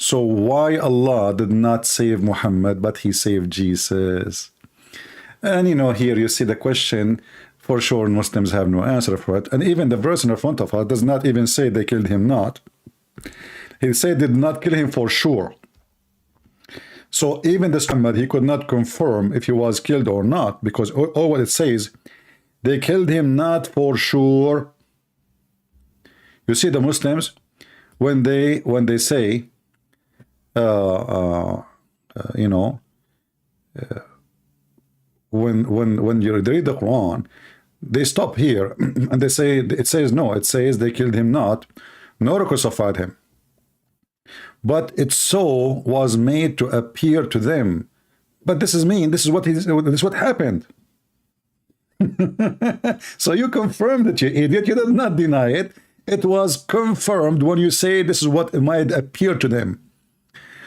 So why Allah did not save Muhammad, but he saved Jesus? And you know, here you see the question. For sure, Muslims have no answer for it. And even the verse in front of us does not even say they killed him not. He said they did not kill him for sure. So even this Muhammad, he could not confirm if he was killed or not, because all what it says, they killed him not for sure. You see, the Muslims, when they say, you know, when you read the Quran, they stop here and they say, it says no, it says they killed him not, nor crucified him, but it so was made to appear to them. But this is mean, this is what happened. So you confirmed it, you idiot. You did not deny it. It was confirmed when you say this is what it might appear to them.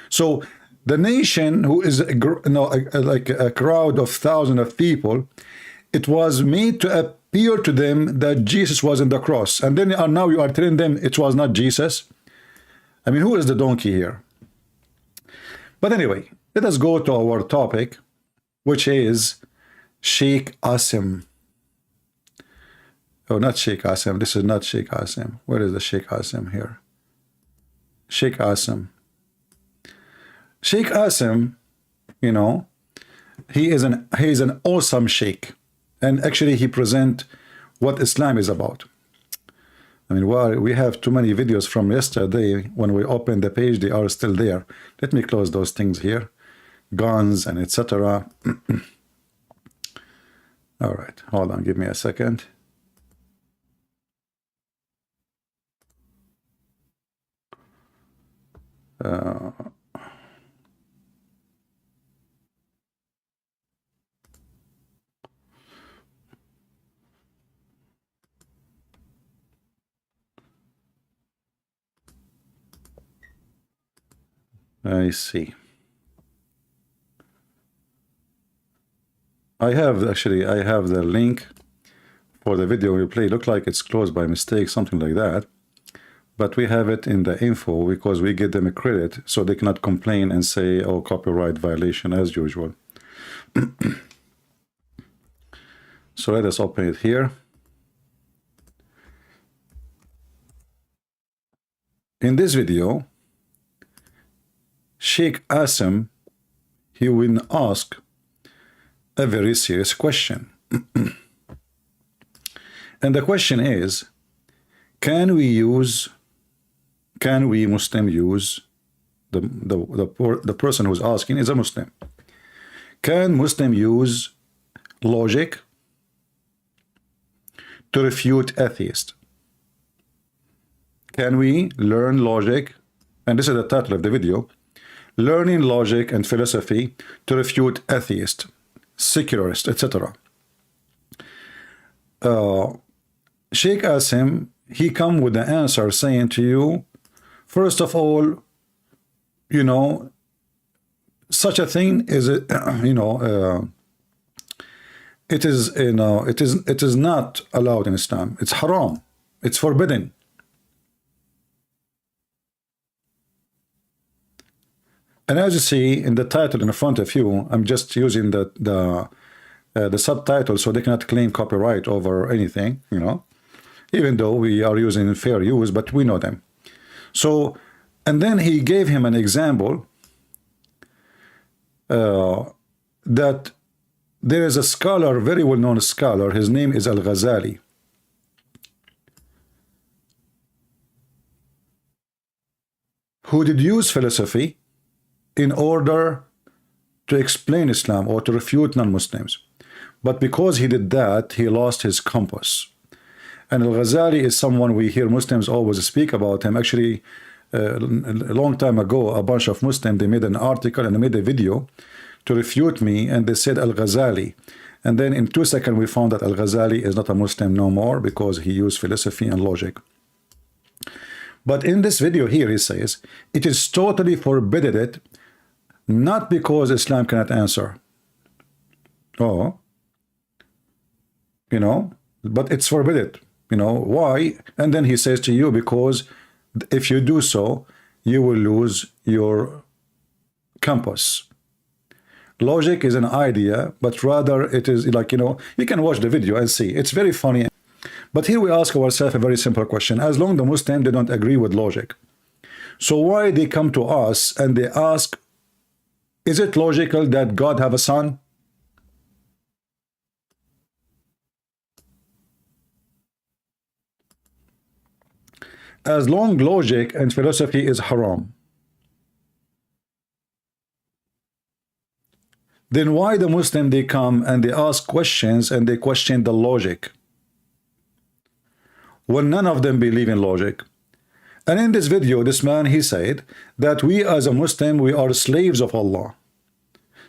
So the nation, who is like a crowd of thousands of people, it was made to appear to them that Jesus was in the cross, and then now you are telling them it was not Jesus. I mean, who is the donkey here? But anyway, let us go to our topic, which is Sheikh Asim. Oh, not Sheikh Asim. This is not Sheikh Asim. Where is the Sheikh Asim here? Sheikh Asim. Sheikh Asim, you know, he is an awesome sheikh, and actually he present what Islam is about. I mean, well, we have too many videos from yesterday. When we open the page, they are still there. Let me close those things here, guns and etc. All right, hold on, give me a second. I see. I have the link for the video we play. Look like it's closed by mistake, something like that. But we have it in the info because we give them a credit, so they cannot complain and say, oh, copyright violation as usual. So let us open it here. In this video, Sheikh Asim, he will ask a very serious question. And the question is, can we Muslim use, the person who's asking is a Muslim, can Muslim use logic to refute atheist? Can we learn logic? And this is the title of the video: learning logic and philosophy to refute atheist, secularist, etc. Sheikh Asim, he come with the answer saying to you, first of all, you know, such a thing is, you know, it is, you know, it is not allowed in Islam. It's haram. It's forbidden. And as you see in the title in front of you, I'm just using the subtitle so they cannot claim copyright over anything, you know, even though we are using fair use, but we know them. So, and then he gave him an example that there is a scholar, very well-known scholar, his name is Al-Ghazali. Who did use philosophy in order to explain Islam or to refute non-Muslims. But because he did that, he lost his compass. And Al-Ghazali is someone we hear Muslims always speak about him. Actually, a long time ago, a bunch of Muslims, they made an article and they made a video to refute me, and they said Al-Ghazali. And then in 2 seconds, we found that Al-Ghazali is not a Muslim no more because he used philosophy and logic. But in this video here, he says, it is totally forbidden it, not because Islam cannot answer. Oh, you know, but it's forbidden. You know, why? And then he says to you, because if you do so, you will lose your compass. Logic is an idea, but rather it is like, you know, you can watch the video and see. It's very funny. But here we ask ourselves a very simple question. As long as the Muslims, they don't agree with logic, so why they come to us and they ask, is it logical that God have a son? As long logic and philosophy is haram, then why the Muslim, they come and they ask questions and they question the logic when none of them believe in logic? And in this video, this man, he said that we as a Muslim, we are slaves of Allah.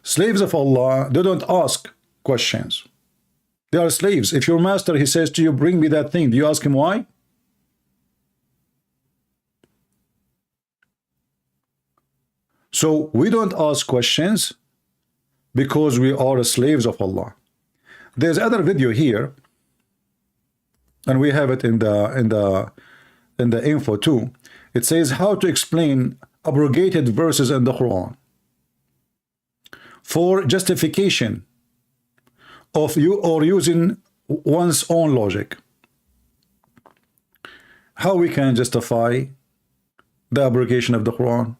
Slaves of Allah, they don't ask questions. They are slaves. If your master, he says to you, bring me that thing, do you ask him why? So we don't ask questions because we are slaves of Allah. There's other video here, and we have it in the info too. It says how to explain abrogated verses in the Quran for justification of you or using one's own logic. How we can justify the abrogation of the Quran?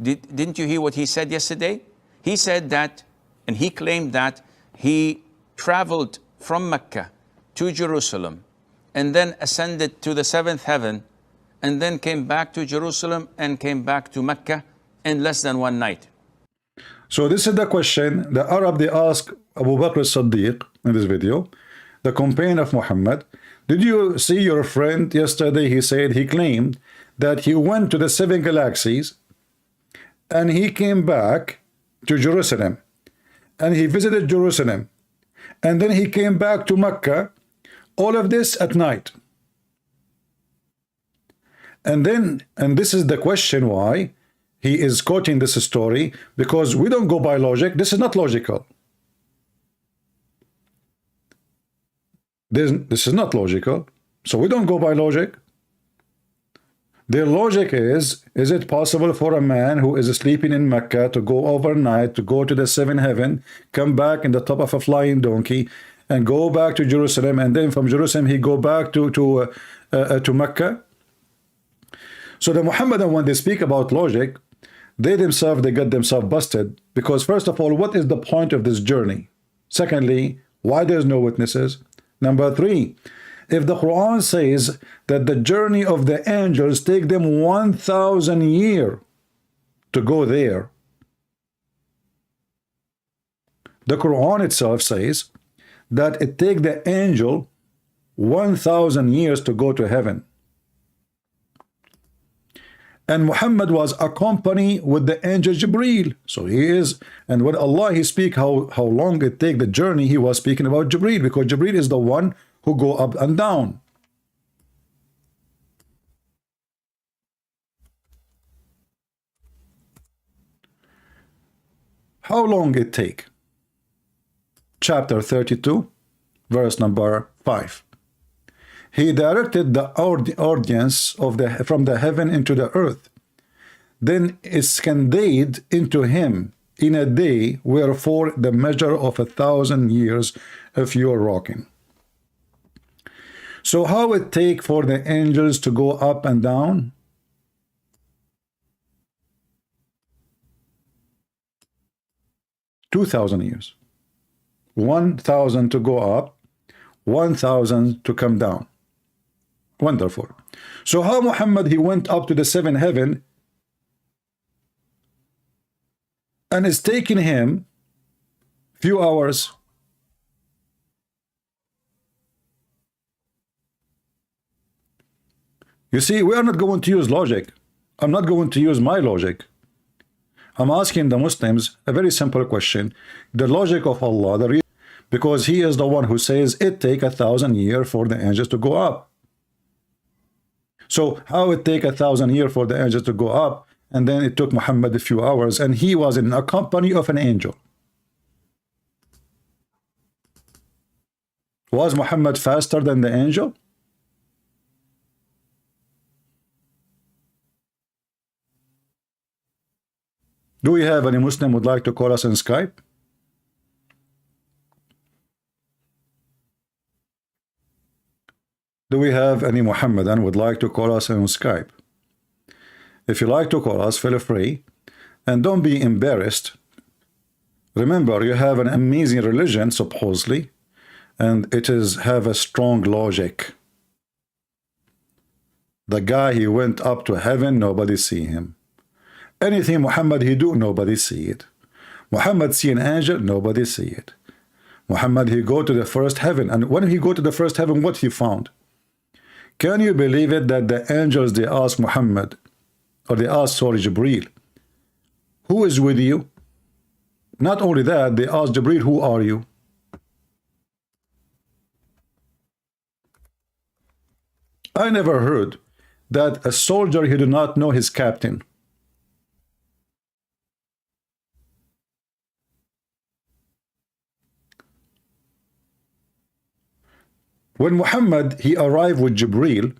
Didn't you hear what he said yesterday? He said that, and he claimed that he traveled from Mecca to Jerusalem and then ascended to the seventh heaven and then came back to Jerusalem and came back to Mecca in less than one night. So this is the question the Arab, they ask Abu Bakr as-Siddiq in this video, the companion of Muhammad. Did you see your friend yesterday? He said, he claimed that he went to the 7 galaxies and he came back to Jerusalem and he visited Jerusalem and then he came back to Mecca, all of this at night. And this is the question why he is quoting this story, because we don't go by logic. This is not logical. This is not logical. So we don't go by logic. Their logic is it possible for a man who is sleeping in Mecca to go overnight, to go to the 7th heaven, come back in the top of a flying donkey, and go back to Jerusalem, and then from Jerusalem he go back to Mecca? So the Muhammadan, when they speak about logic, they got themselves busted, because first of all, what is the point of this journey? Secondly, why there's no witnesses? Number 3, if the Quran says that the journey of the angels take them 1,000 years to go there, the Quran itself says that it takes the angel 1,000 years to go to heaven. And Muhammad was accompanied with the angel Jibreel. So he is, and when Allah, he speak how long it take the journey, he was speaking about Jibreel, because Jibreel is the one who go up and down. How long it take? Chapter 32, verse number 5. He directed the audience from the heaven into the earth, then scanded into him in a day, wherefore the measure of 1,000 years if you are rocking. So how it take for the angels to go up and down? $2,000 years. 1,000 to go up, 1,000 to come down. Wonderful. So how Muhammad, he went up to the 7th heaven, and it's taking him few hours. You see, we are not going to use logic. I'm not going to use my logic. I'm asking the Muslims a very simple question. The logic of Allah, because he is the one who says it take 1,000 years for the angels to go up. So how it take 1,000 years for the angels to go up, and then it took Muhammad a few hours, and he was in a company of an angel? Was Muhammad faster than the angel? Do we have any Muslim would like to call us on Skype? Do we have any Muhammadan would like to call us on Skype? If you like to call us, feel free. And don't be embarrassed. Remember, you have an amazing religion, supposedly, and it is have a strong logic. The guy, he went up to heaven, nobody see him. Anything Muhammad he do, nobody see it. Muhammad see an angel, nobody see it. Muhammad, he go to the first heaven, and when he go to the first heaven, what he found? Can you believe it that the angels, they ask Muhammad, or they ask, sorry, Jibreel, who is with you? Not only that, they ask Jibreel, who are you? I never heard that a soldier, he do not know his captain. When Muhammad, he arrived with Jibreel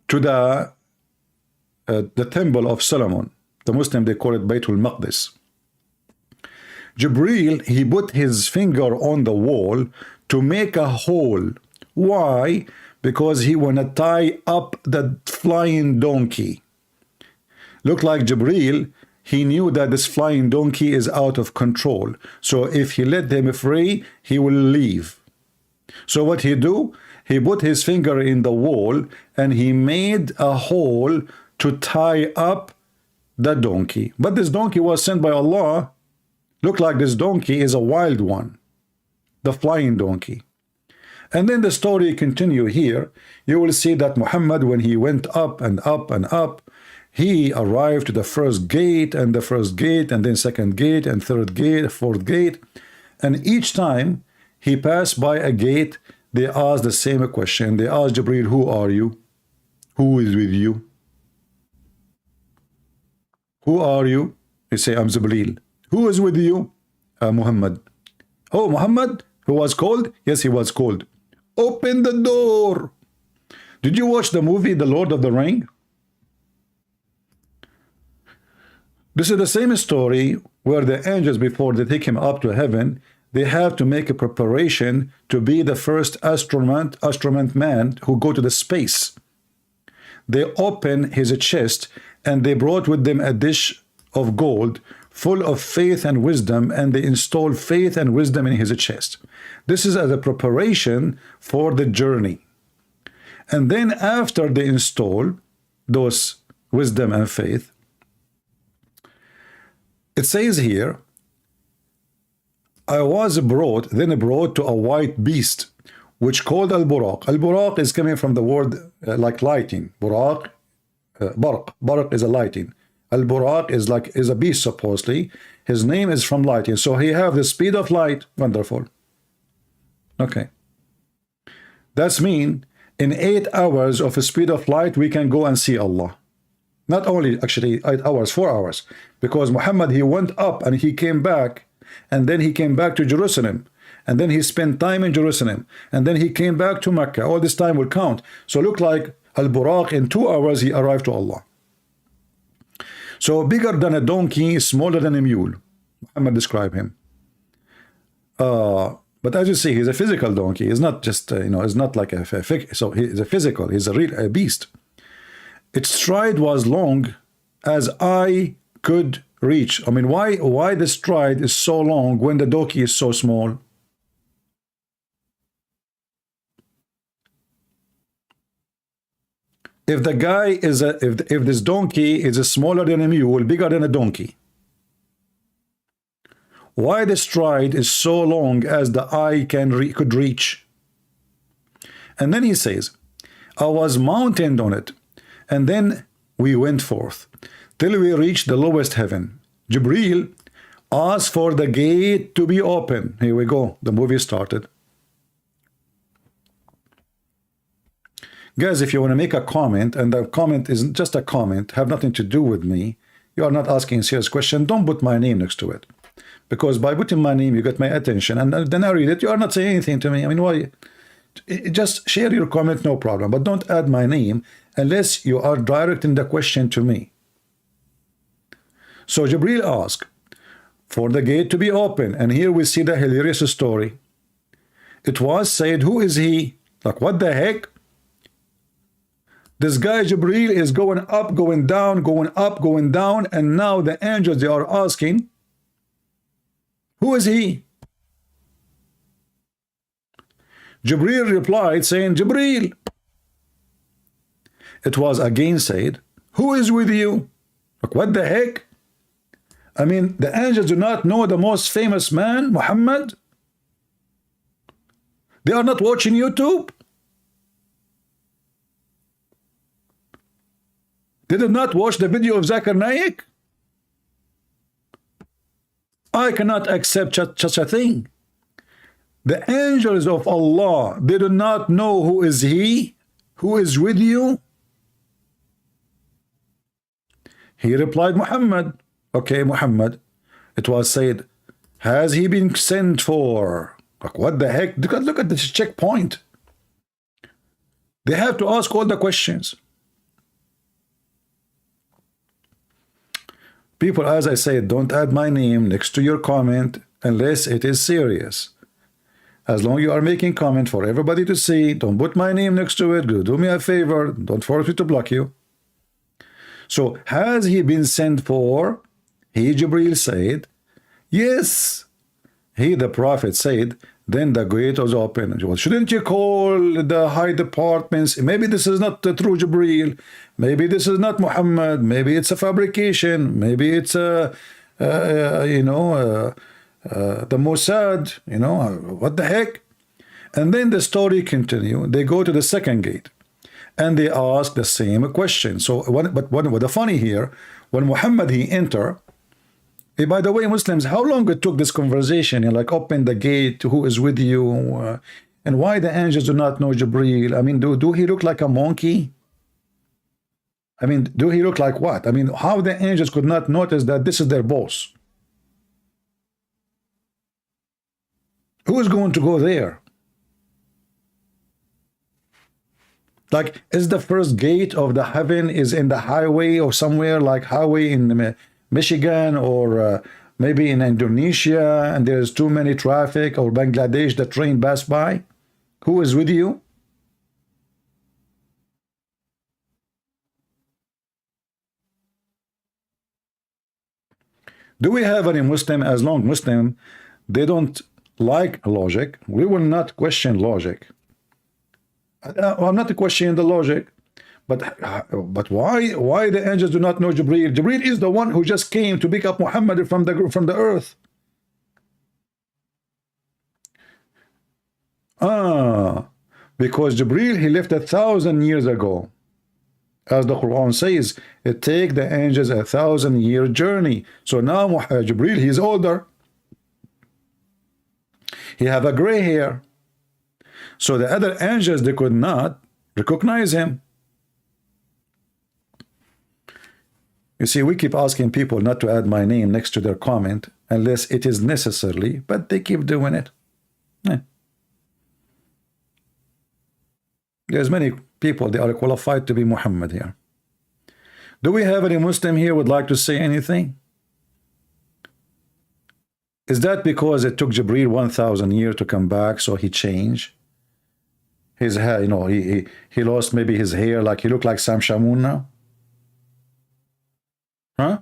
to the temple of Solomon, the Muslim, they call it Baytul Maqdis. Jibreel, he put his finger on the wall to make a hole. Why? Because he want to tie up the flying donkey. Look like Jibreel, he knew that this flying donkey is out of control. So if he let him free, he will leave. So what he do? He put his finger in the wall and he made a hole to tie up the donkey. But this donkey was sent by Allah. Look like this donkey is a wild one, the flying donkey. And then the story continue here. You will see that Muhammad, when he went up and up and up, he arrived to the first gate and the first gate and then second gate and third gate, fourth gate. And each time he passed by a gate, they asked the same question. They asked Jibreel, who are you? Who is with you? Who are you? He say, I'm Jibreel. Who is with you? Muhammad. Oh, Muhammad, who was called? Yes, he was called. Open the door. Did you watch the movie The Lord of the Ring? This is the same story where the angels, before they take him up to heaven, they have to make a preparation to be the first astronaut man who go to the space. They open his chest and they brought with them a dish of gold full of faith and wisdom, and they install faith and wisdom in his chest. This is as a preparation for the journey. And then after they install those wisdom and faith, it says here, I was brought to a white beast, which called al-buraq. Al-buraq is coming from the word like lighting. Buraq, barq is a lighting. Al-buraq is a beast, supposedly. His name is from lighting. So he have the speed of light. Wonderful. Okay. That's mean in 8 hours of a speed of light, we can go and see Allah. Not only actually 8 hours, 4 hours. Because Muhammad, he went up and he came back. And then he came back to Jerusalem. And then he spent time in Jerusalem. And then he came back to Mecca. All this time will count. So look like Al-Buraq, in 2 hours he arrived to Allah. So bigger than a donkey, smaller than a mule. Muhammad described him. But as you see, he's a physical donkey. He's not just, it's not like so he's a physical, he's a beast. Its stride was long as I could reach. I mean, why the stride is so long when the donkey is so small? If the guy is if this donkey is smaller than a mule, bigger than a donkey, why the stride is so long as the eye could reach? And then he says, I was mounted on it, and then we went forth till we reached the lowest heaven. Jibreel asked for the gate to be open. Here we go. The movie started. Guys, if you want to make a comment, and the comment isn't just a comment, have nothing to do with me, you are not asking a serious question, don't put my name next to it. Because by putting my name, you get my attention, and then I read it, you are not saying anything to me. I mean, why? Just share your comment, no problem, but don't add my name unless you are directing the question to me. So Jibril asked for the gate to be open, and here we see the hilarious story. It was said, who is he? Like, what the heck? This guy Jibril is going up, going down, going up, going down, and now the angels, they are asking, who is he? Jibril replied saying, Jibril. It was again said, who is with you? Like, what the heck? I mean, the angels do not know the most famous man, Muhammad? They are not watching YouTube? They did not watch the video of Zakir Naik? I cannot accept such a thing. The angels of Allah, they do not know who is he, who is with you. He replied, Muhammad. Okay, Muhammad. It was said, has he been sent for? Like, what the heck? Look at this checkpoint. They have to ask all the questions. People, as I said, don't add my name next to your comment unless it is serious. As long as you are making comment for everybody to see, don't put my name next to it. Do me a favor. Don't force me to block you. So, has he been sent for? He, Jibril, said, yes. He, the prophet, said, then the gate was open. Well, shouldn't you call the high departments? Maybe this is not the true Jibril. Maybe this is not Muhammad. Maybe it's a fabrication. Maybe it's the Mossad. You know, what the heck? And then the story continues. They go to the second gate, and they ask the same question. So, what the funny here, when Muhammad he enter. Hey, by the way, Muslims, how long it took this conversation? You like open the gate, who is with you, and why the angels do not know Jibril? I mean, do he look like a monkey? I mean, do he look like what? I mean, how the angels could not notice that this is their boss? Who is going to go there? Like, is the first gate of the heaven is in the highway or somewhere, like highway in Michigan or maybe in Indonesia, and there's too many traffic, or Bangladesh, the train passed by? Who is with you? Do we have any Muslim? As long Muslim, they don't like logic, we will not question logic. I'm not questioning the logic, but why the angels do not know Jibril? Jibril is the one who just came to pick up Muhammad from the earth. Because Jibril, he left 1,000 years ago. As the Quran says, it take the angels 1,000-year journey. So now Jibril, he's older. He have a gray hair. So the other angels, they could not recognize him. You see, we keep asking people not to add my name next to their comment unless it is necessarily, but they keep doing it. There's many people, they are qualified to be Muhammad here. Do we have any Muslim here would like to say anything? Is that because it took Jibril 1,000 years to come back, so he changed? His hair, you know, he lost maybe his hair, like he looked like Sam Shamoun now? Huh?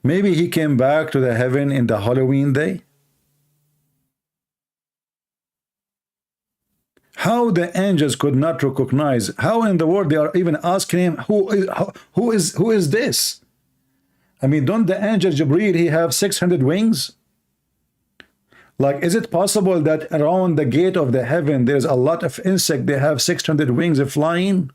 Maybe he came back to the heaven in the Halloween day? How the angels could not recognize? How in the world they are even asking him, who is this? I mean, don't the angel Jibril, he have 600 wings? Like, is it possible that around the gate of the heaven there's a lot of insects, they have 600 wings of flying?